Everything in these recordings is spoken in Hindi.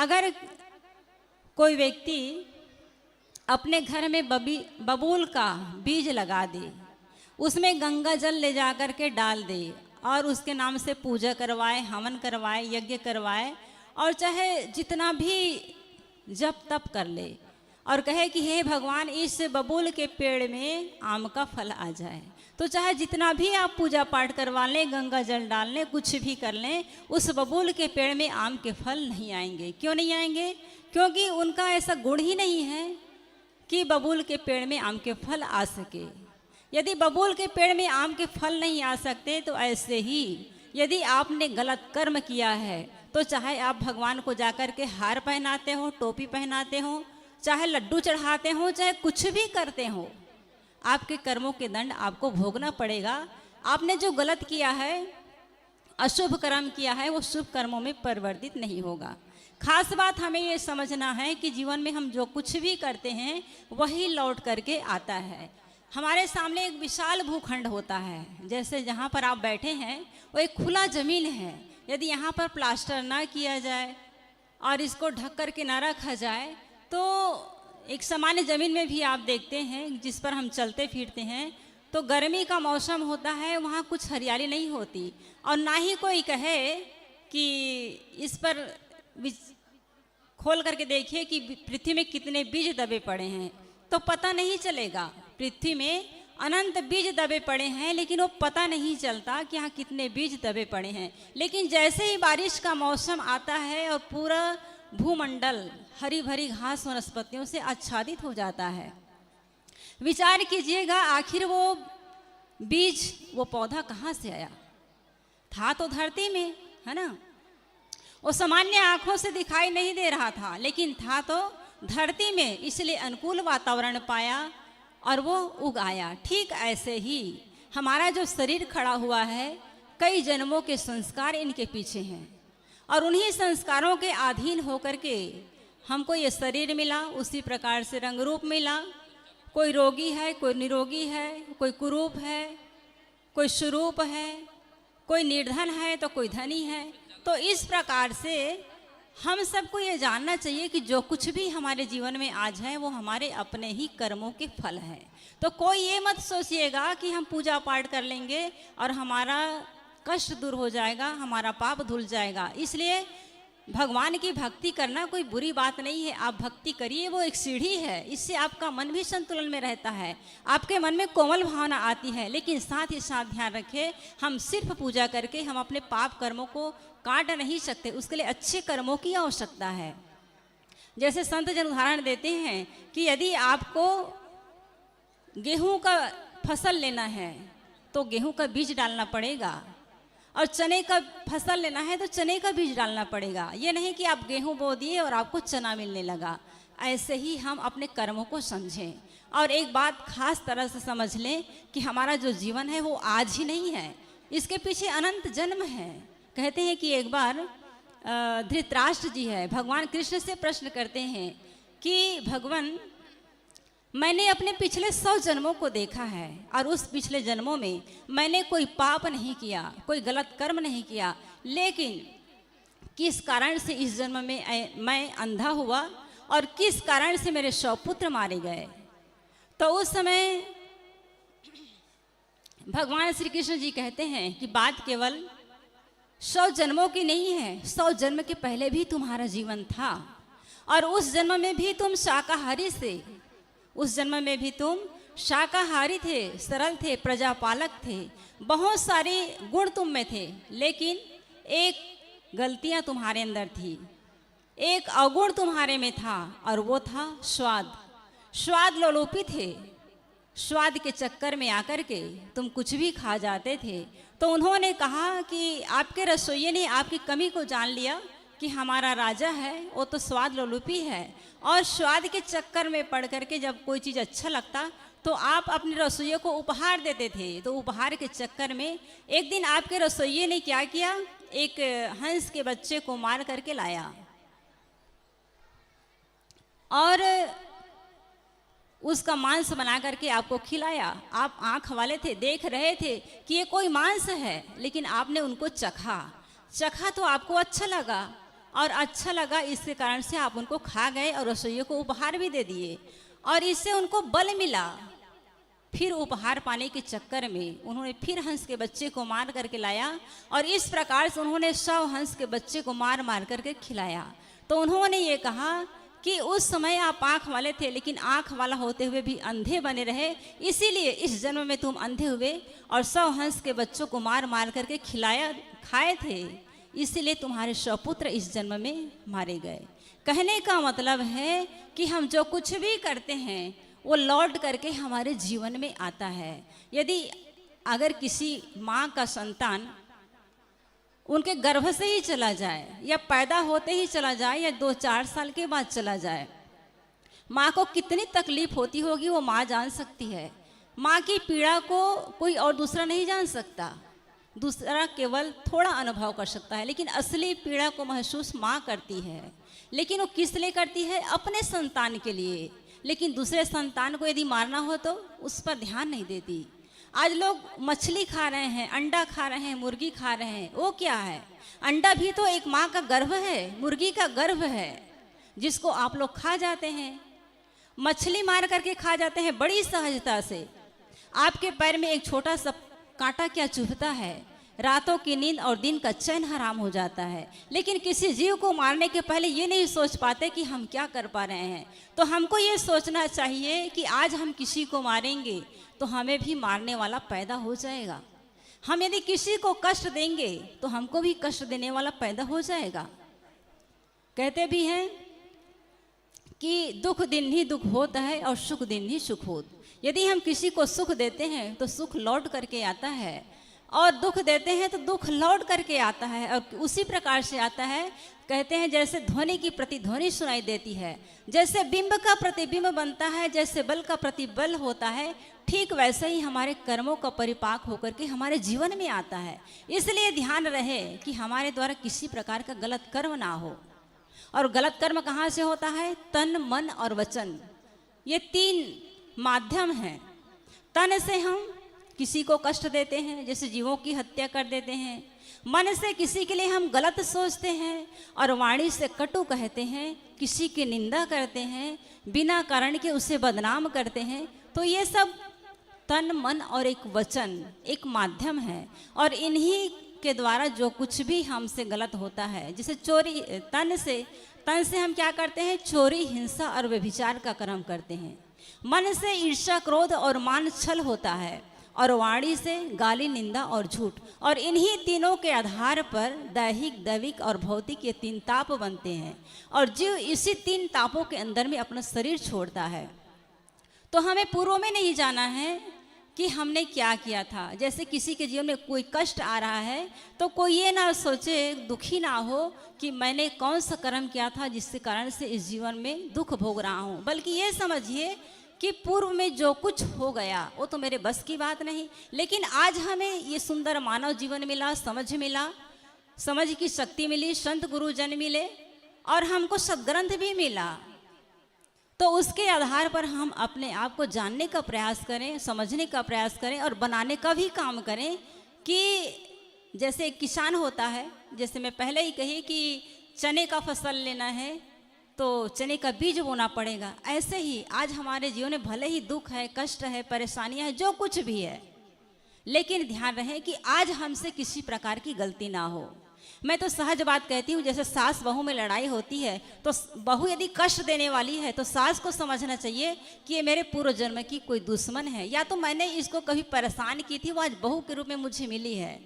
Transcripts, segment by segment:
अगर कोई व्यक्ति अपने घर में बबूल का बीज लगा दे, उसमें गंगा जल ले जा कर के डाल दे और उसके नाम से पूजा करवाए, हवन करवाए, यज्ञ करवाए और चाहे जितना भी जप तप कर ले और कहे कि हे भगवान इस बबूल के पेड़ में आम का फल आ जाए, तो चाहे जितना भी आप पूजा पाठ करवा लें, गंगा जल डाल लें, कुछ भी कर लें, उस बबूल के पेड़ में आम के फल नहीं आएंगे। क्यों नहीं आएंगे? क्योंकि उनका ऐसा गुण ही नहीं है कि बबूल के पेड़ में आम के फल आ सके। यदि बबूल के पेड़ में आम के फल नहीं आ सकते तो ऐसे ही यदि आपने गलत कर्म किया है तो चाहे आप भगवान को जाकर के हार पहनाते हो, टोपी पहनाते हो, चाहे लड्डू चढ़ाते हो, चाहे कुछ भी करते हो, आपके कर्मों के दंड आपको भोगना पड़ेगा। आपने जो गलत किया है, अशुभ कर्म किया है, वो शुभ कर्मों में परिवर्तित नहीं होगा। खास बात हमें ये समझना है कि जीवन में हम जो कुछ भी करते हैं वही लौट करके आता है। हमारे सामने एक विशाल भूखंड होता है, जैसे जहाँ पर आप बैठे हैं वो एक खुला ज़मीन है। यदि यहाँ पर प्लास्टर ना किया जाए और इसको ढक कर के ना रखा जाए तो एक सामान्य ज़मीन में भी आप देखते हैं जिस पर हम चलते फिरते हैं तो गर्मी का मौसम होता है, वहाँ कुछ हरियाली नहीं होती और ना ही कोई कहे कि इस पर खोल करके देखिए कि पृथ्वी में कितने बीज दबे पड़े हैं, तो पता नहीं चलेगा। पृथ्वी में अनंत बीज दबे पड़े हैं लेकिन वो पता नहीं चलता कि यहाँ कितने बीज दबे पड़े हैं। लेकिन जैसे ही बारिश का मौसम आता है और पूरा भूमंडल हरी भरी घास वनस्पतियों से आच्छादित हो जाता है, विचार कीजिएगा आखिर वो बीज, वो पौधा कहाँ से आया? था तो धरती में, है ना। वो सामान्य आंखों से दिखाई नहीं दे रहा था लेकिन था तो धरती में, इसलिए अनुकूल वातावरण पाया और वो उग आया। ठीक ऐसे ही हमारा जो शरीर खड़ा हुआ है, कई जन्मों के संस्कार इनके पीछे हैं और उन्हीं संस्कारों के अधीन होकर के हमको ये शरीर मिला, उसी प्रकार से रंग रूप मिला। कोई रोगी है, कोई निरोगी है, कोई कुरूप है, कोई सुरूप है, कोई निर्धन है तो कोई धनी है। तो इस प्रकार से हम सबको ये जानना चाहिए कि जो कुछ भी हमारे जीवन में आज है वो हमारे अपने ही कर्मों के फल हैं। तो कोई ये मत सोचिएगा कि हम पूजा पाठ कर लेंगे और हमारा कष्ट दूर हो जाएगा, हमारा पाप धुल जाएगा। इसलिए भगवान की भक्ति करना कोई बुरी बात नहीं है, आप भक्ति करिए, वो एक सीढ़ी है, इससे आपका मन भी संतुलन में रहता है, आपके मन में कोमल भावना आती है। लेकिन साथ ही साथ ध्यान रखें, हम सिर्फ पूजा करके हम अपने पाप कर्मों को काट नहीं सकते, उसके लिए अच्छे कर्मों की आवश्यकता है। जैसे संत जन उदाहरण देते हैं कि यदि आपको गेहूं का फसल लेना है तो गेहूं का बीज डालना पड़ेगा और चने का फसल लेना है तो चने का बीज डालना पड़ेगा। ये नहीं कि आप गेहूं बो दिए और आपको चना मिलने लगा। ऐसे ही हम अपने कर्मों को समझें और एक बात खास तरह से समझ लें कि हमारा जो जीवन है वो आज ही नहीं है, इसके पीछे अनंत जन्म है। कहते हैं कि एक बार धृतराष्ट्र जी है, भगवान कृष्ण से प्रश्न करते हैं कि भगवान, मैंने अपने पिछले 100 जन्मों को देखा है और उस पिछले जन्मों में मैंने कोई पाप नहीं किया, कोई गलत कर्म नहीं किया, लेकिन किस कारण से इस जन्म में मैं अंधा हुआ और किस कारण से मेरे 100 पुत्र मारे गए। तो उस समय भगवान श्री कृष्ण जी कहते हैं कि बात केवल 100 जन्मों की नहीं है, 100 जन्म के पहले भी तुम्हारा जीवन था और उस जन्म में भी तुम शाकाहारी से, उस जन्म में भी तुम शाकाहारी थे, सरल थे, प्रजापालक थे, बहुत सारे गुण तुम में थे, लेकिन एक गलतियां तुम्हारे अंदर थी, एक अवगुण तुम्हारे में था और वो था स्वाद। स्वाद लोलुपी थे, स्वाद के चक्कर में आकर के तुम कुछ भी खा जाते थे। तो उन्होंने कहा कि आपके रसोइये ने आपकी कमी को जान लिया कि हमारा राजा है वो तो स्वाद लोलुपी है और स्वाद के चक्कर में पड़ करके जब कोई चीज़ अच्छा लगता तो आप अपने रसोइये को उपहार देते थे। तो उपहार के चक्कर में एक दिन आपके रसोइये ने क्या किया, एक हंस के बच्चे को मार करके लाया और उसका मांस बना करके आपको खिलाया। आप आँख वाले थे, देख रहे थे कि ये कोई मांस है, लेकिन आपने उनको चखा तो आपको अच्छा लगा और अच्छा लगा, इसके कारण से आप उनको खा गए और रसोइयों को उपहार भी दे दिए और इससे उनको बल मिला। फिर उपहार पाने के चक्कर में उन्होंने फिर हंस के बच्चे को मार करके लाया और इस प्रकार से उन्होंने 100 हंस के बच्चे को मार मार करके खिलाया। तो उन्होंने ये कहा कि उस समय आप आँख वाले थे, लेकिन आँख वाला होते हुए भी अंधे बने रहे, इसीलिए इस जन्म में तुम अंधे हुए और 100 हंस के बच्चों को मार मार करके खाए थे, इसीलिए तुम्हारे 100 पुत्र इस जन्म में मारे गए। कहने का मतलब है कि हम जो कुछ भी करते हैं वो लौट करके हमारे जीवन में आता है। यदि अगर किसी माँ का संतान उनके गर्भ से ही चला जाए या पैदा होते ही चला जाए या 2-4 साल के बाद चला जाए, माँ को कितनी तकलीफ होती होगी वो माँ जान सकती है। माँ की पीड़ा को कोई और दूसरा नहीं जान सकता, दूसरा केवल थोड़ा अनुभव कर सकता है, लेकिन असली पीड़ा को महसूस माँ करती है। लेकिन वो किस लिए करती है? अपने संतान के लिए। लेकिन दूसरे संतान को यदि मारना हो तो उस पर ध्यान नहीं देती। आज लोग मछली खा रहे हैं, अंडा खा रहे हैं, मुर्गी खा रहे हैं। वो क्या है? अंडा भी तो एक माँ का गर्भ है, मुर्गी का गर्भ है, जिसको आप लोग खा जाते हैं। मछली मार करके खा जाते हैं बड़ी सहजता से। आपके पैर में एक छोटा सा कांटा क्या चुभता है, रातों की नींद और दिन का चैन हराम हो जाता है। लेकिन किसी जीव को मारने के पहले ये नहीं सोच पाते कि हम क्या कर पा रहे हैं। तो हमको ये सोचना चाहिए कि आज हम किसी को मारेंगे तो हमें भी मारने वाला पैदा हो जाएगा। हम यदि किसी को कष्ट देंगे तो हमको भी कष्ट देने वाला पैदा हो जाएगा। कहते भी हैं कि दुख दिन ही दुख होता है और सुख दिन ही सुख होता। यदि हम किसी को सुख देते हैं तो सुख लौट करके आता है, और दुख देते हैं तो दुख लौट करके आता है, और उसी प्रकार से आता है। कहते हैं जैसे ध्वनि की प्रतिध्वनि सुनाई देती है, जैसे बिंब का प्रतिबिंब बनता है, जैसे बल का प्रतिबल होता है, ठीक वैसे ही हमारे कर्मों का परिपाक होकर के हमारे जीवन में आता है। इसलिए ध्यान रहे कि हमारे द्वारा किसी प्रकार का गलत कर्म ना हो। और गलत कर्म कहाँ से होता है? तन, मन और वचन, ये 3 माध्यम हैं। तन से हम किसी को कष्ट देते हैं, जैसे जीवों की हत्या कर देते हैं। मन से किसी के लिए हम गलत सोचते हैं, और वाणी से कटु कहते हैं, किसी की निंदा करते हैं, बिना कारण के उसे बदनाम करते हैं। तो ये सब तन, मन और एक वचन, एक माध्यम है। और इन्हीं के द्वारा जो कुछ भी हमसे गलत होता है, जैसे चोरी, तन से हम क्या करते हैं? चोरी, हिंसा और व्यभिचार का कर्म करते हैं। मन से ईर्ष्या, क्रोध और मान, छल होता है, और वाणी से गाली, निंदा और झूठ। और इन्हीं तीनों के आधार पर दैहिक, दैविक और भौतिक ये 3 ताप बनते हैं, और जीव इसी 3 तापों के अंदर में अपना शरीर छोड़ता है। तो हमें पूर्व में नहीं जाना है कि हमने क्या किया था। जैसे किसी के जीवन में कोई कष्ट आ रहा है तो कोई ये ना सोचे, दुखी ना हो कि मैंने कौन सा कर्म किया था जिसके कारण से इस जीवन में दुख भोग रहा हूँ, बल्कि ये समझिए कि पूर्व में जो कुछ हो गया वो तो मेरे बस की बात नहीं। लेकिन आज हमें ये सुंदर मानव जीवन मिला, समझ की शक्ति मिली, संत गुरुजन मिले, और हमको सद्ग्रंथ भी मिला। तो उसके आधार पर हम अपने आप को जानने का प्रयास करें, समझने का प्रयास करें, और बनाने का भी काम करें। कि जैसे एक किसान होता है, जैसे मैं पहले ही कही कि चने का फसल लेना है तो चने का बीज बोना पड़ेगा, ऐसे ही आज हमारे जीवन में भले ही दुख है, कष्ट है, परेशानियां है, जो कुछ भी है, लेकिन ध्यान रहे कि आज हमसे किसी प्रकार की गलती ना हो। मैं तो सहज बात कहती हूँ, जैसे सास बहू में लड़ाई होती है तो बहू यदि कष्ट देने वाली है तो सास को समझना चाहिए कि ये मेरे पूर्व जन्म की कोई दुश्मन है, या तो मैंने इसको कभी परेशान की थी, वो आज बहू के रूप में मुझे मिली है।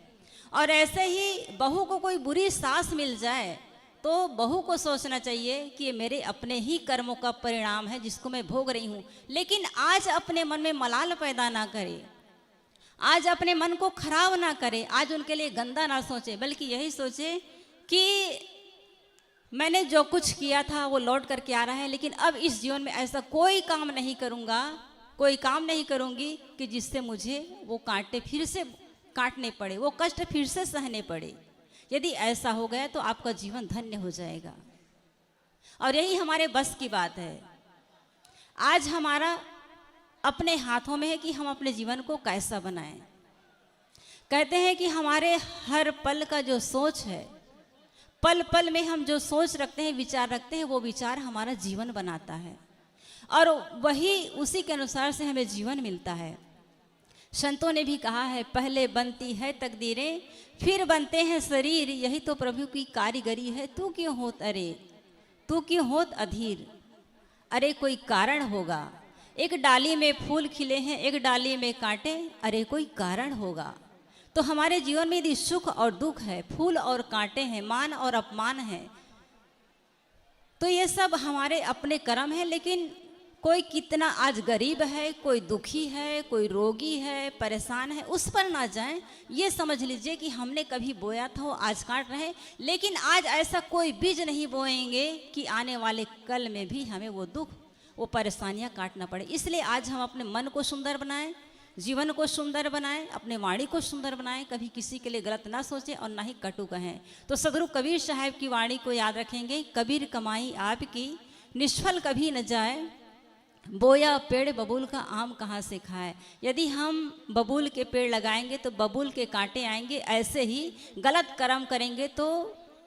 और ऐसे ही बहू को कोई बुरी सास मिल जाए तो बहू को सोचना चाहिए कि ये मेरे अपने ही कर्मों का परिणाम है जिसको मैं भोग रही हूँ। लेकिन आज अपने मन में मलाल पैदा ना करे, आज अपने मन को खराब ना करे, आज उनके लिए गंदा ना सोचे, बल्कि यही सोचे कि मैंने जो कुछ किया था वो लौट करके आ रहा है, लेकिन अब इस जीवन में ऐसा कोई काम नहीं करूँगा, कोई काम नहीं करूँगी कि जिससे मुझे वो कांटे फिर से काटने पड़े, वो कष्ट फिर से सहने पड़े। यदि ऐसा हो गया तो आपका जीवन धन्य हो जाएगा, और यही हमारे बस की बात है। आज हमारा अपने हाथों में है कि हम अपने जीवन को कैसा बनाएं। कहते हैं कि हमारे हर पल का जो सोच है, पल पल में हम जो सोच रखते हैं, विचार रखते हैं, वो विचार हमारा जीवन बनाता है और वही उसी के अनुसार से हमें जीवन मिलता है। संतों ने भी कहा है, पहले बनती है तकदीरें, फिर बनते हैं शरीर, यही तो प्रभु की कारीगरी है। तू क्यों होत अरे, तू क्यों होत अधीर, अरे कोई कारण होगा। एक डाली में फूल खिले हैं, एक डाली में कांटे, अरे कोई कारण होगा। तो हमारे जीवन में यदि सुख और दुख है, फूल और कांटे हैं, मान और अपमान है, तो ये सब हमारे अपने कर्म है। लेकिन कोई कितना आज गरीब है, कोई दुखी है, कोई रोगी है, परेशान है, उस पर ना जाएं। ये समझ लीजिए कि हमने कभी बोया था, वो आज काट रहे, लेकिन आज ऐसा कोई बीज नहीं बोएंगे कि आने वाले कल में भी हमें वो दुख, वो परेशानियां काटना पड़े। इसलिए आज हम अपने मन को सुंदर बनाएं, जीवन को सुंदर बनाएं, अपने वाणी को सुंदर बनाएं, कभी किसी के लिए गलत ना सोचें और ना ही कटु कहें। तो सदगुरु कबीर साहब की वाणी को याद रखेंगे, कबीर कमाई आपकी निष्फल कभी न जाए, बोया पेड़ बबूल का आम कहाँ से खाए। यदि हम बबूल के पेड़ लगाएंगे तो बबूल के कांटे आएंगे। ऐसे ही गलत कर्म करेंगे तो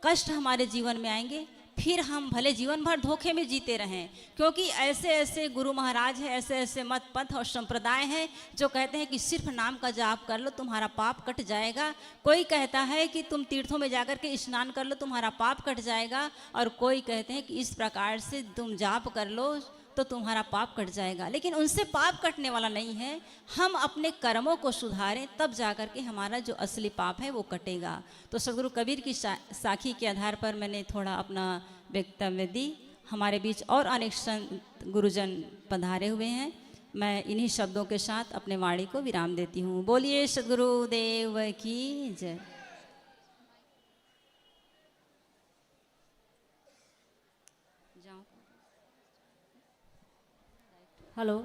कष्ट हमारे जीवन में आएंगे, फिर हम भले जीवन भर धोखे में जीते रहें। क्योंकि ऐसे ऐसे गुरु महाराज हैं, ऐसे ऐसे मत पंथ और संप्रदाय हैं जो कहते हैं कि सिर्फ नाम का जाप कर लो तुम्हारा पाप कट जाएगा। कोई कहता है कि तुम तीर्थों में जाकर के स्नान कर लो तुम्हारा पाप कट जाएगा, और कोई कहते हैं कि इस प्रकार से तुम जाप कर लो तो तुम्हारा पाप कट जाएगा। लेकिन उनसे पाप कटने वाला नहीं है। हम अपने कर्मों को सुधारें, तब जाकर के हमारा जो असली पाप है वो कटेगा। तो सदगुरु कबीर की साखी के आधार पर मैंने थोड़ा अपना वक्तव्य दी। हमारे बीच और अनेक संत गुरुजन पधारे हुए हैं। मैं इन्हीं शब्दों के साथ अपने वाणी को विराम देती हूँ। बोलिए सदगुरुदेव की जय। हेलो,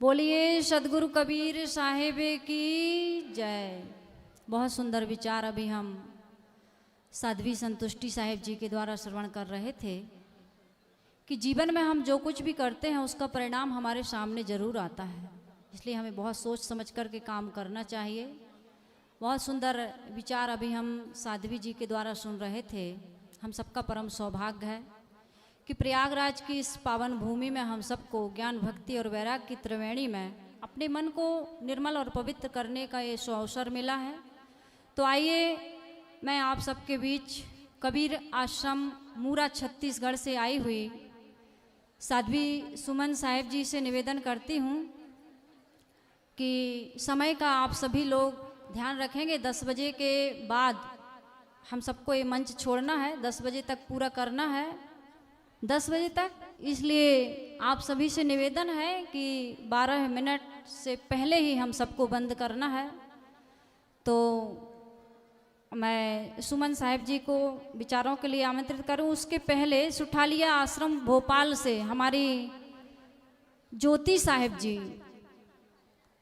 बोलिए सदगुरु कबीर साहिब की जय। बहुत सुंदर विचार अभी हम साध्वी संतुष्टि साहिब जी के द्वारा श्रवण कर रहे थे कि जीवन में हम जो कुछ भी करते हैं उसका परिणाम हमारे सामने जरूर आता है, इसलिए हमें बहुत सोच समझ कर के काम करना चाहिए। बहुत सुंदर विचार अभी हम साध्वी जी के द्वारा सुन रहे थे। हम सबका परम सौभाग्य है कि प्रयागराज की इस पावन भूमि में हम सबको ज्ञान भक्ति और वैराग्य की त्रिवेणी में अपने मन को निर्मल और पवित्र करने का ये अवसर मिला है। तो आइए मैं आप सबके बीच कबीर आश्रम मूरा छत्तीसगढ़ से आई हुई साध्वी सुमन साहिब जी से निवेदन करती हूँ कि समय का आप सभी लोग ध्यान रखेंगे। 10 बजे के बाद हम सबको ये मंच छोड़ना है, 10 बजे तक पूरा करना है, 10 बजे तक। इसलिए आप सभी से निवेदन है कि 12 मिनट से पहले ही हम सबको बंद करना है। तो मैं सुमन साहिब जी को विचारों के लिए आमंत्रित करूं। उसके पहले सुठालिया आश्रम भोपाल से हमारी ज्योति साहिब जी,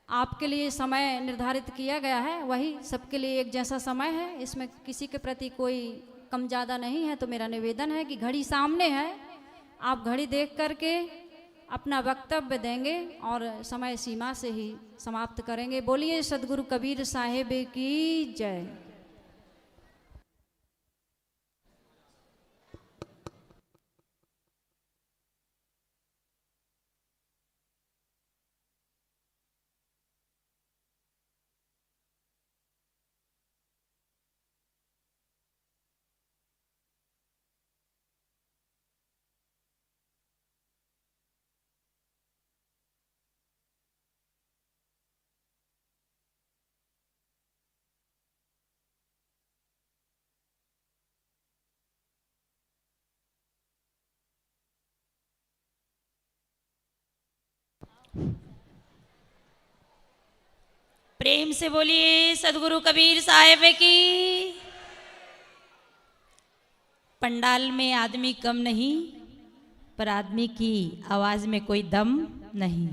आपके लिए समय निर्धारित किया गया है, वही सबके लिए एक जैसा समय है, इसमें किसी के प्रति कोई कम ज़्यादा नहीं है। तो मेरा निवेदन है कि घड़ी सामने है, आप घड़ी देख करके अपना वक्तव्य देंगे और समय सीमा से ही समाप्त करेंगे। बोलिए सदगुरु कबीर साहिब की जय। प्रेम से बोलिए सदगुरु कबीर साहिब की। पंडाल में आदमी कम नहीं, पर आदमी की आवाज में कोई दम नहीं।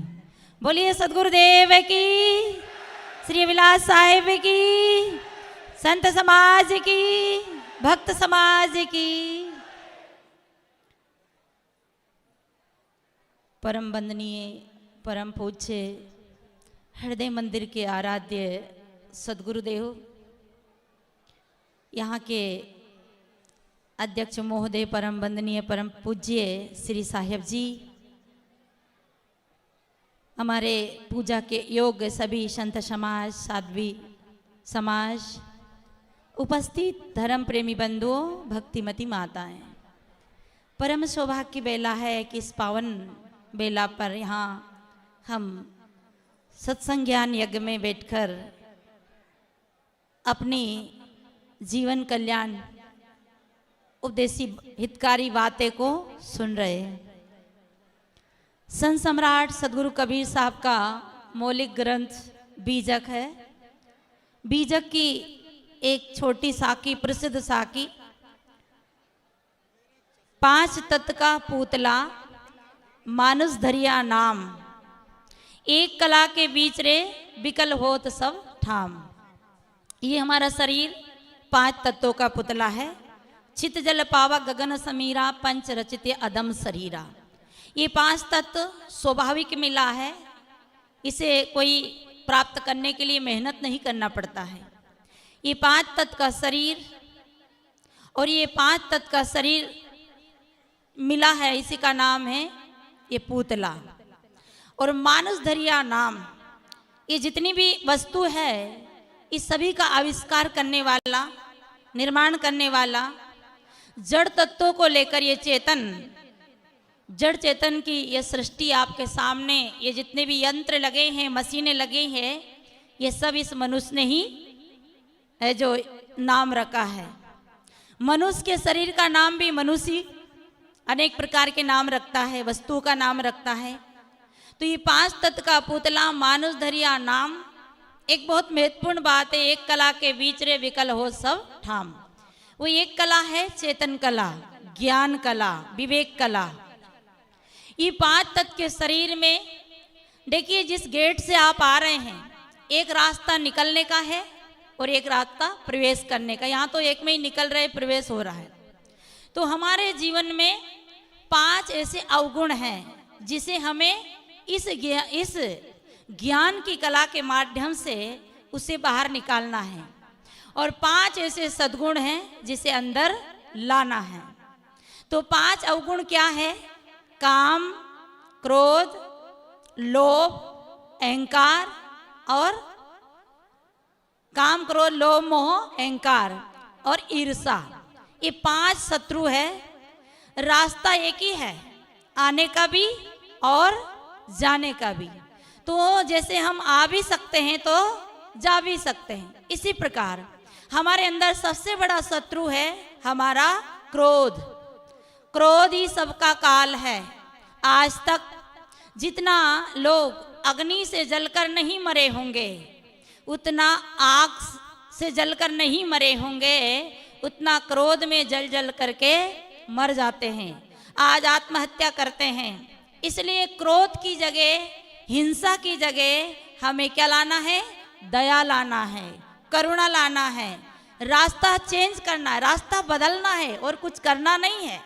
बोलिए सदगुरुदेव की, श्री विलास साहिब की, संत समाज की, भक्त समाज की। परम वंदनीय, परम पूज्य, हृदय मंदिर के आराध्य सदगुरुदेव, यहाँ के अध्यक्ष महोदय, परम वंदनीय परम पूज्य श्री साहेब जी, हमारे पूजा के योग्य सभी संत समाज, साध्वी समाज, उपस्थित धर्म प्रेमी बंधुओं, भक्तिमती माताएं, परम सौभाग्य की बेला है कि इस पावन बेला पर यहाँ हम सत्संग ज्ञान यज्ञ में बैठकर अपनी जीवन कल्याण उपदेशी हितकारी बातें को सुन रहे हैं। संत सम्राट सदगुरु कबीर साहब का मौलिक ग्रंथ बीजक है। बीजक की एक छोटी साकी, प्रसिद्ध साकी, 5 तत्व का पुतला मानुष धरिया नाम, एक कला के बीच रे विकल होत सब ठाम। ये हमारा शरीर 5 तत्वों का पुतला है। चित जल पावा गगन समीरा, पंच रचित अदम शरीरा। ये 5 तत्व स्वाभाविक मिला है, इसे कोई प्राप्त करने के लिए मेहनत नहीं करना पड़ता है। ये 5 तत्व का शरीर, और ये 5 तत्व का शरीर मिला है, इसी का नाम है ये पुतला। और मानस धरिया नाम, ये जितनी भी वस्तु है इस सभी का आविष्कार करने वाला, निर्माण करने वाला, जड़ तत्वों को लेकर ये चेतन, जड़ चेतन की ये सृष्टि आपके सामने, ये जितने भी यंत्र लगे हैं, मशीनें लगे हैं, ये सब इस मनुष्य ने ही है जो नाम रखा है। मनुष्य के शरीर का नाम भी मनुष्य अनेक प्रकार के नाम रखता है, वस्तुओं का नाम रखता है। तो ये 5 तत्व का पुतला मानुष धरिया नाम, एक बहुत महत्वपूर्ण बात है। एक कला के बीच रे विकल हो सब ठाम। वो एक कला है चेतन कला, ज्ञान कला, विवेक कला। ये 5 तत्व के शरीर में देखिए, जिस गेट से आप आ रहे हैं, एक रास्ता निकलने का है और एक रास्ता प्रवेश करने का। यहाँ तो एक में ही निकल रहे, प्रवेश हो रहा है। तो हमारे जीवन में 5 ऐसे अवगुण हैं जिसे हमें इस ज्ञान की कला के माध्यम से उसे बाहर निकालना है, और 5 ऐसे सद्गुण हैं जिसे अंदर लाना है। तो 5 अवगुण क्या है? काम, क्रोध, लोभ, अहंकार और काम, क्रोध, लोभ, मोह, अहंकार और ईर्षा। ये 5 शत्रु है। रास्ता एक ही है, आने का भी और जाने का भी। तो जैसे हम आ भी सकते हैं तो जा भी सकते हैं, इसी प्रकार हमारे अंदर सबसे बड़ा शत्रु है हमारा क्रोध। क्रोध ही सबका काल है। आज तक जितना लोग अग्नि से जलकर नहीं मरे होंगे, उतना आग से जलकर नहीं मरे होंगे, उतना क्रोध में जल जल करके मर जाते हैं, आज आत्महत्या करते हैं। इसलिए क्रोध की जगह, हिंसा की जगह हमें क्या लाना है? दया लाना है, करुणा लाना है, रास्ता चेंज करना है, रास्ता बदलना है और कुछ करना नहीं है।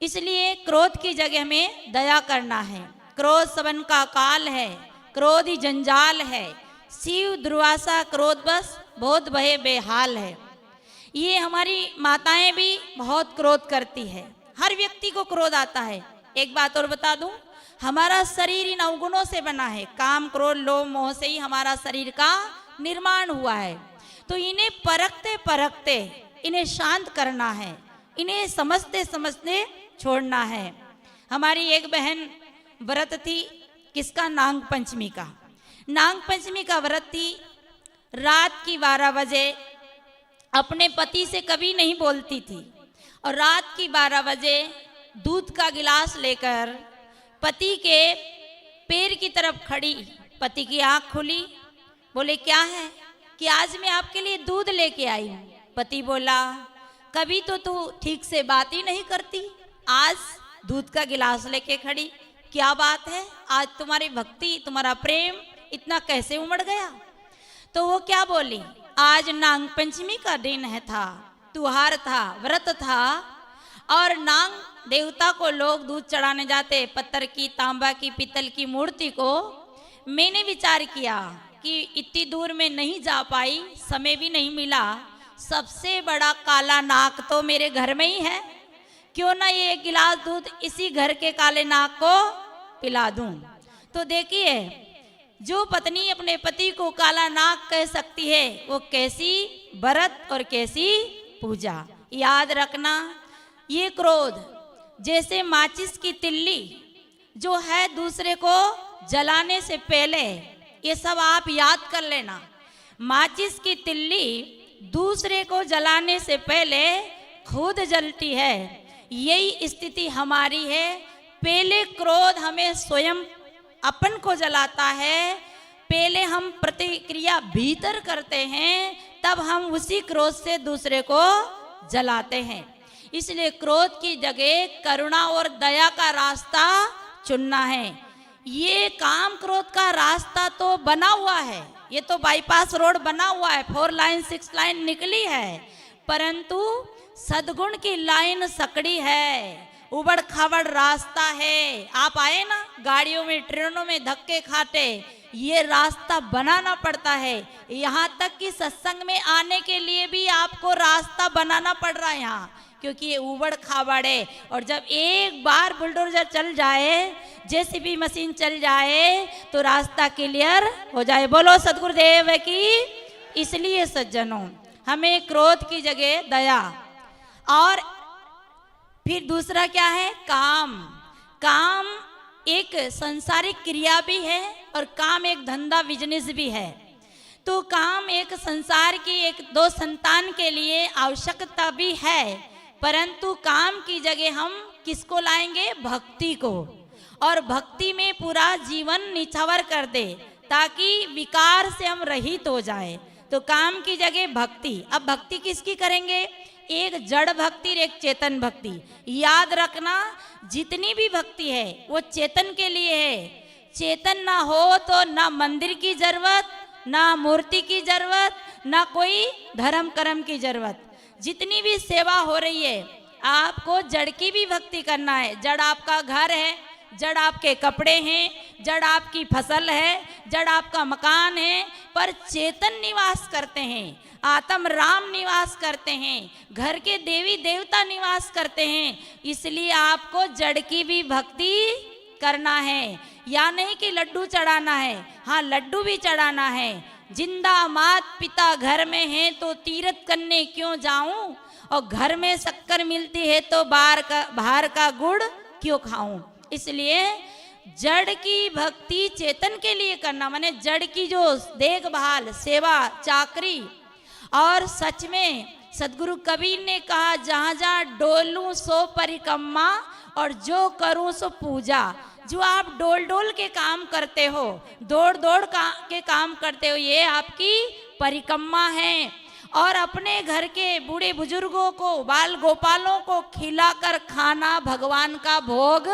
इसलिए क्रोध की जगह में दया करना है। क्रोध सबन का काल है, क्रोध ही जंजाल है, शिव दुर्वासा क्रोध बस बहुत भय बेहाल है। ये हमारी माताएं भी बहुत क्रोध करती है, हर व्यक्ति को क्रोध आता है। एक बात और बता दूं, हमारा शरीर इन अवगुणों से बना है। काम, क्रोध, लोभ, मोह से ही हमारा शरीर का निर्माण हुआ है। तो इन्हें परखते परखते इन्हें शांत करना है, इन्हें समझते समझते छोड़ना है। हमारी एक बहन व्रत थी, किसका? नाग पंचमी का। नाग पंचमी का व्रत थी। रात की 12 बजे अपने पति से कभी नहीं बोलती थी, और रात की 12 बजे दूध का गिलास लेकर पति के पैर की तरफ खड़ी। पति की आंख खुली, बोले क्या है? कि आज मैं आपके लिए दूध लेके आई हूँ। पति बोला, कभी तो तू ठीक से बात ही नहीं करती, आज दूध का गिलास लेके खड़ी, क्या बात है? आज तुम्हारी भक्ति, तुम्हारा प्रेम इतना कैसे उमड़ गया? तो वो क्या बोली? आज नाग पंचमी का दिन है, था त्योहार था, व्रत था, और नाग देवता को लोग दूध चढ़ाने जाते, पत्थर की, तांबा की, पीतल की मूर्ति को। मैंने विचार किया कि इतनी दूर में नहीं जा पाई, समय भी नहीं मिला, सबसे बड़ा काला नाक तो मेरे घर में ही है, क्यों ना ये एक गिलास दूध इसी घर के काले नाक को पिला दूं। तो देखिए, जो पत्नी अपने पति को काला नाक कह सकती है, वो कैसी व्रत और कैसी पूजा। याद रखना, ये क्रोध जैसे माचिस की तिल्ली जो है दूसरे को जलाने से पहले, ये सब आप याद कर लेना। माचिस की तिल्ली दूसरे को जलाने से पहले खुद जलती है, यही स्थिति हमारी है। पहले क्रोध हमें स्वयं अपन को जलाता है, पहले हम प्रतिक्रिया भीतर करते हैं, तब हम उसी क्रोध से दूसरे को जलाते हैं। इसलिए क्रोध की जगह करुणा और दया का रास्ता चुनना है। ये काम क्रोध का रास्ता तो बना हुआ है, ये तो बाईपास रोड बना हुआ है, 4 लाइन 6 लाइन निकली है, परंतु सद्गुण की लाइन सकड़ी है, उबड़ खाबड़ रास्ता है। आप आए ना गाड़ियों में ट्रेनों में धक्के खाते, ये रास्ता बनाना पड़ता है। यहाँ तक कि सत्संग में आने के लिए भी आपको रास्ता बनाना पड़ रहा है यहाँ, क्योंकि ये उबड़ खाबड़ है। और जब एक बार बुलडोजर चल जाए, जेसीबी मशीन चल जाए, तो रास्ता क्लियर हो जाए। बोलो सद्गुरुदेव की। इसलिए सज्जनों, हमें क्रोध की जगह दया, और फिर दूसरा क्या है, काम। काम एक संसारिक क्रिया भी है और काम एक धंधा बिजनेस भी है। तो काम एक संसार की एक दो संतान के लिए आवश्यकता भी है, परंतु काम की जगह हम किसको लाएंगे, भक्ति को, और भक्ति में पूरा जीवन निछावर कर दे ताकि विकार से हम रहित हो जाए। तो काम की जगह भक्ति। अब भक्ति किसकी करेंगे, एक जड़ भक्ति और एक चेतन भक्ति। याद रखना, जितनी भी भक्ति है वो चेतन के लिए है। चेतन ना हो तो ना मंदिर की जरूरत, ना मूर्ति की जरूरत, ना कोई धर्म कर्म की जरूरत। जितनी भी सेवा हो रही है, आपको जड़ की भी भक्ति करना है। जड़ आपका घर है, जड़ आपके कपड़े हैं, जड़ आपकी फसल है, जड़ आपका मकान है, पर चेतन निवास करते हैं, आत्म राम निवास करते हैं, घर के देवी देवता निवास करते हैं। इसलिए आपको जड़ की भी भक्ति करना है। या नहीं कि लड्डू चढ़ाना है, हाँ लड्डू भी चढ़ाना है। जिंदा मात पिता घर में है तो तीर्थ करने क्यों जाऊं, और घर में शक्कर मिलती है तो बाहर का गुड़ क्यों खाऊं। इसलिए जड़ की भक्ति चेतन के लिए करना, माने जड़ की जो देखभाल, सेवा, चाकरी। और सच में सदगुरु कबीर ने कहा, जहाँ जहाँ डोलूं सो परिक्रमा और जो करूं सो पूजा। जो आप डोल डोल के काम करते हो, दौड़ दौड़ के काम करते हो, ये आपकी परिक्रमा है। और अपने घर के बूढ़े बुजुर्गों को, बाल गोपालों को खिलाकर खाना भगवान का भोग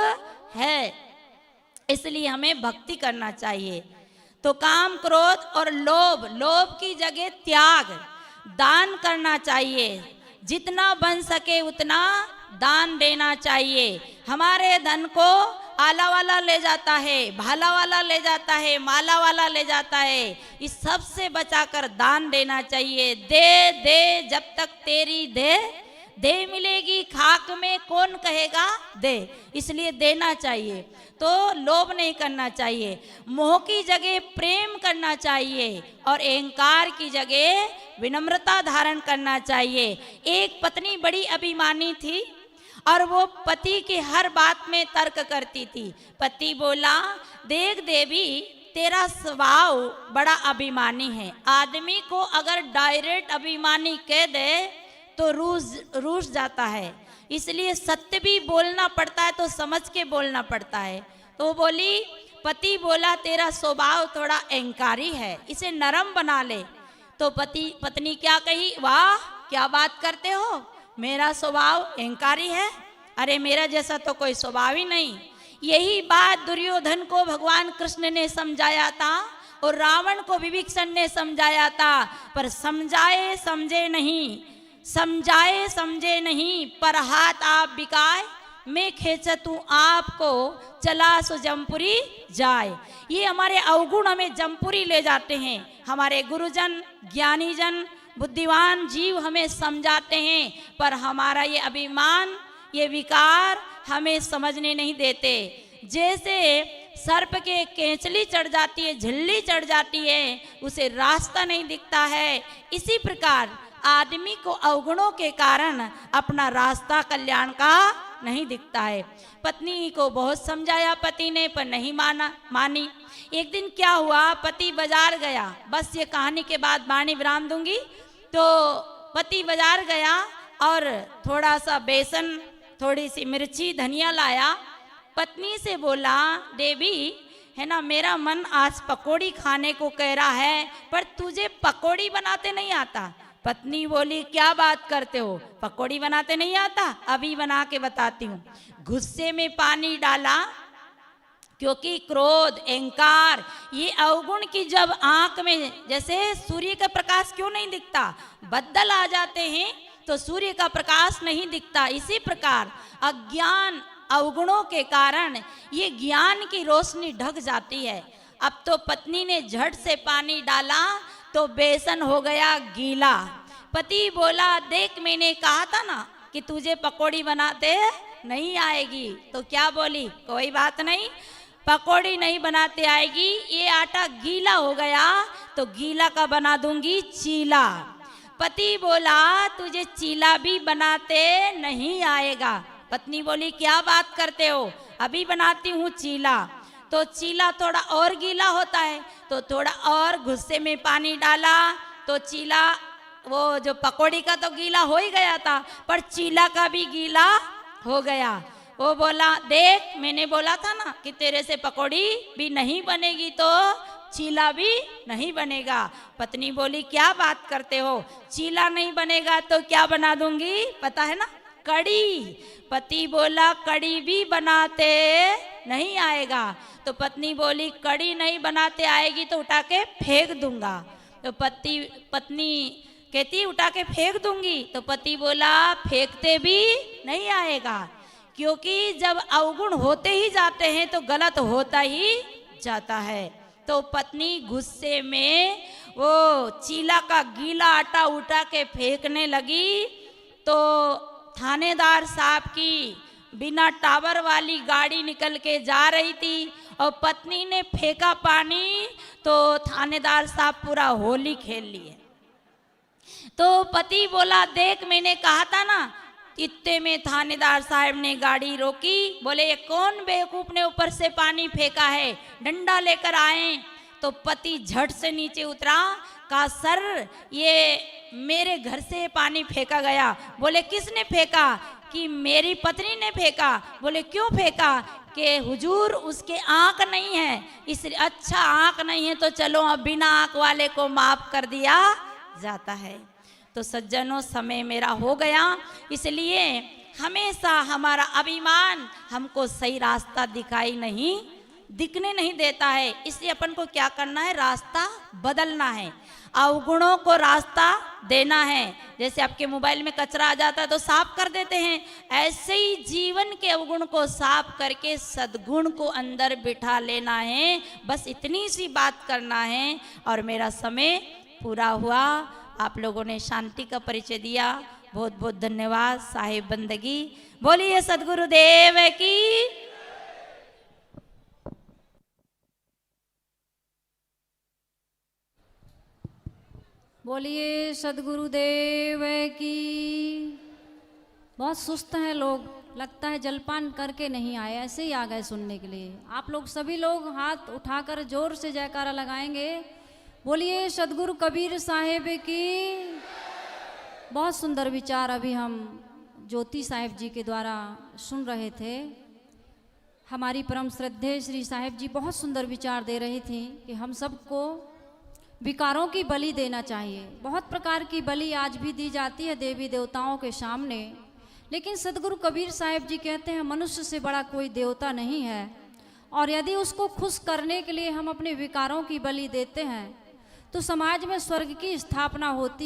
है। इसलिए हमें भक्ति करना चाहिए। तो काम, क्रोध और लोभ, लोभ की जगह त्याग, दान करना चाहिए। जितना बन सके उतना दान देना चाहिए। हमारे धन को आला वाला ले जाता है, भाला वाला ले जाता है, माला वाला ले जाता है। इस सब से बचाकर दान देना चाहिए। दे दे जब तक तेरी दे मिलेगी, खाक में कौन कहेगा दे। इसलिए देना चाहिए। तो लोभ नहीं करना चाहिए। मोह की जगह प्रेम करना चाहिए और अहंकार की जगह विनम्रता धारण करना चाहिए। एक पत्नी बड़ी अभिमानी थी और वो पति की हर बात में तर्क करती थी। पति बोला, देख देवी, तेरा स्वभाव बड़ा अभिमानी है। आदमी को अगर डायरेक्ट अभिमानी कह दे तो रूठ जाता है। इसलिए सत्य भी बोलना पड़ता है, तो समझ के बोलना पड़ता है। तो बोली, पति बोला तेरा स्वभाव थोड़ा अहंकारी है, इसे नरम बना ले। तो पत्नी क्या कही, वाह क्या बात करते हो, मेरा स्वभाव अहंकारी है? अरे मेरा जैसा तो कोई स्वभाव ही नहीं। यही बात दुर्योधन को भगवान कृष्ण ने समझाया था और रावण को विभीषण ने समझाया था, पर समझाए समझे नहीं, समझाए समझे नहीं, पर हाथ आप बिकाए, मैं खेचतू आपको, चला सो जमपुरी जाए। ये हमारे अवगुण हमें जमपुरी ले जाते हैं। हमारे गुरुजन, ज्ञानीजन बुद्धिमान जीव हमें समझाते हैं, पर हमारा ये अभिमान, ये विकार हमें समझने नहीं देते। जैसे सर्प के केंचली चढ़ जाती है, झिल्ली चढ़ जाती है, उसे रास्ता नहीं दिखता है, इसी प्रकार आदमी को अवगुणों के कारण अपना रास्ता कल्याण का नहीं दिखता है। पत्नी को बहुत समझाया पति ने, पर नहीं मानी। एक दिन क्या हुआ, पति बाजार गया, बस ये कहानी के बाद वाणी विराम दूंगी। तो पति बाजार गया और थोड़ा सा बेसन, थोड़ी सी मिर्ची, धनिया लाया। पत्नी से बोला, देवी है ना, मेरा मन आज पकोड़ी खाने को कह रहा है, पर तुझे पकोड़ी बनाते नहीं आता। पत्नी बोली, क्या बात करते हो, पकोड़ी बनाते नहीं आता? अभी बना के बताती हूँ। गुस्से में पानी डाला, क्योंकि क्रोध, अहंकार, ये अवगुण की जब आंख में, जैसे सूर्य का प्रकाश क्यों नहीं दिखता, बदल आ जाते हैं तो सूर्य का प्रकाश नहीं दिखता, इसी प्रकार अज्ञान अवगुणों के कारण ये ज्ञान की रोशनी ढक जाती है। अब तो पत्नी ने झट से पानी डाला तो बेसन हो गया गीला। पति बोला, देख मैंने कहा था ना कि तुझे पकौड़ी बनाते नहीं आएगी। तो क्या बोली, कोई बात नहीं, पकौड़ी नहीं बनाते आएगी, ये आटा गीला हो गया तो गीला का बना दूंगी चीला। पति बोला, तुझे चीला भी बनाते नहीं आएगा। पत्नी बोली, क्या बात करते हो, अभी बनाती हूँ चीला। तो चीला थोड़ा और गीला होता है, तो थोड़ा और गुस्से में पानी डाला तो चीला, वो जो पकौड़ी का तो गीला हो ही गया था, पर चीला का भी गीला हो गया। वो बोला, देख मैंने बोला था ना कि तेरे से पकौड़ी भी नहीं बनेगी तो चीला भी नहीं बनेगा। पत्नी बोली, क्या बात करते हो, चीला नहीं बनेगा तो क्या बना दूंगी, पता है ना, कड़ी। पति बोला, कड़ी भी बनाते नहीं आएगा। तो पत्नी बोली, कड़ी नहीं बनाते आएगी तो उठा के फेंक दूंगा। तो पत्नी कहती, उठा के फेंक दूंगी। तो पति बोला, फेंकते भी नहीं आएगा, क्योंकि जब अवगुण होते ही जाते हैं तो गलत होता ही जाता है। तो पत्नी गुस्से में वो चीला का गीला आटा उठा के फेंकने लगी। तो थानेदार साहब की बिना टावर वाली गाड़ी निकल के जा रही थी और पत्नी ने फेंका पानी, तो थानेदार साहब पूरा होली खेल लिए। तो पति बोला, देख मैंने कहा था ना। इतने में थानेदार साहब ने गाड़ी रोकी, बोले, ये कौन बेवकूफ ने ऊपर से पानी फेंका है, डंडा लेकर आए। तो पति झट से नीचे उतरा, कहा, सर ये मेरे घर से पानी फेंका गया। बोले, किसने फेंका? कि मेरी पत्नी ने फेंका। बोले, क्यों फेंका? कि हुजूर उसके आंख नहीं है, इसलिए। अच्छा आंख नहीं है तो चलो अब बिना आंख वाले को माफ कर दिया जाता है। तो सज्जनों, समय मेरा हो गया, इसलिए हमेशा हमारा अभिमान हमको सही रास्ता दिखने नहीं देता है। इसलिए अपन को क्या करना है, रास्ता बदलना है, अवगुणों को रास्ता देना है। जैसे आपके मोबाइल में कचरा आ जाता है तो साफ कर देते हैं, ऐसे ही जीवन के अवगुण को साफ करके सद्गुण को अंदर बिठा लेना है। बस इतनी सी बात करना है और मेरा समय पूरा हुआ। आप लोगों ने शांति का परिचय दिया, बहुत बहुत धन्यवाद। साहिब बंदगी बोलिए सद्गुरुदेव की। बोलिए सद्गुरुदेव की। बहुत सुस्त हैं लोग, लगता है जलपान करके नहीं आए, ऐसे ही आ गए सुनने के लिए। आप लोग सभी लोग हाथ उठाकर जोर से जयकारा लगाएंगे। बोलिए सद्गुरु कबीर साहेब की। बहुत सुंदर विचार अभी हम ज्योति साहेब जी के द्वारा सुन रहे थे। हमारी परम श्रद्धेय श्री साहेब जी बहुत सुंदर विचार दे रही थी कि हम सबको विकारों की बलि देना चाहिए। बहुत प्रकार की बलि आज भी दी जाती है देवी देवताओं के सामने, लेकिन सदगुरु कबीर साहिब जी कहते हैं मनुष्य से बड़ा कोई देवता नहीं है, और यदि उसको खुश करने के लिए हम अपने विकारों की बलि देते हैं तो समाज में स्वर्ग की स्थापना होती